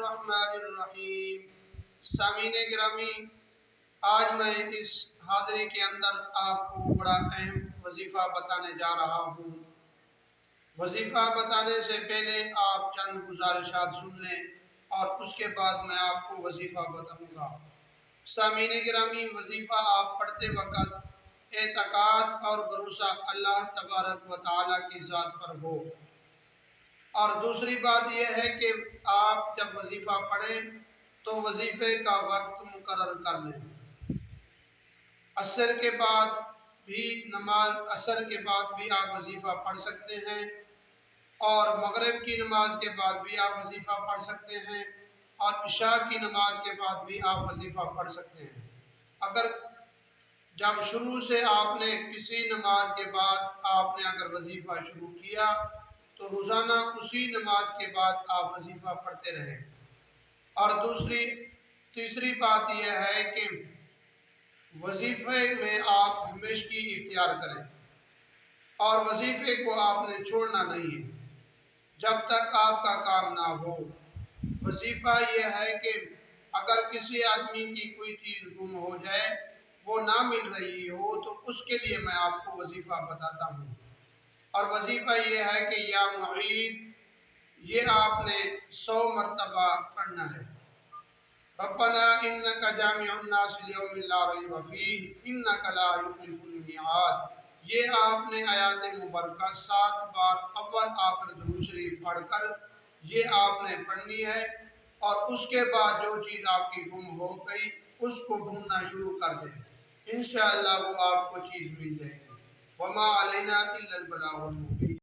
الرحمن الرحیم۔ سامعین گرامی، آج میں اس حاضری کے اندر آپ کو بڑا اہم وظیفہ بتانے جا رہا ہوں۔ وظیفہ بتانے سے پہلے آپ چند گزارشات سن لیں اور اس کے بعد میں آپ کو وظیفہ بتاؤں گا۔ سامعین گرامی، وظیفہ آپ پڑھتے وقت اعتقاد اور بھروسہ اللہ تبارک و تعالیٰ کی ذات پر ہو۔ اور دوسری بات یہ ہے کہ آپ جب وظیفہ پڑھیں تو وظیفے کا وقت مقرر کر لیں۔ عصر کے بعد بھی آپ وظیفہ پڑھ سکتے ہیں اور مغرب کی نماز کے بعد بھی آپ وظیفہ پڑھ سکتے ہیں اور عشاء کی نماز کے بعد بھی آپ وظیفہ پڑھ سکتے ہیں۔ اگر جب شروع سے آپ نے کسی نماز کے بعد آپ نے اگر وظیفہ شروع کیا تو روزانہ اسی نماز کے بعد آپ وظیفہ پڑھتے رہیں۔ اور تیسری بات یہ ہے کہ وظیفے میں آپ ہمیشگی اختیار کریں اور وظیفے کو آپ نے چھوڑنا نہیں ہے جب تک آپ کا کام نہ ہو۔ وظیفہ یہ ہے کہ اگر کسی آدمی کی کوئی چیز گم ہو جائے، وہ نہ مل رہی ہو، تو اس کے لیے میں آپ کو وظیفہ بتاتا ہوں۔ اور وظیفہ یہ ہے کہ یا معید، یہ آپ نے 100 مرتبہ پڑھنا ہے۔ ربنا انک جامع الناس لیوم لا ریب فیہ انک لا یخلف المیعاد، یہ آپ نے آیات مبارکہ 7 بار اول آخر درود شریف پڑھ کر یہ آپ نے پڑھنی ہے، اور اس کے بعد جو چیز آپ کی گم ہو گئی اس کو ڈھونڈنا شروع کر دیں، انشاءاللہ وہ آپ کو چیز مل جائے گی۔ وما علینا الا البلاغ المبین۔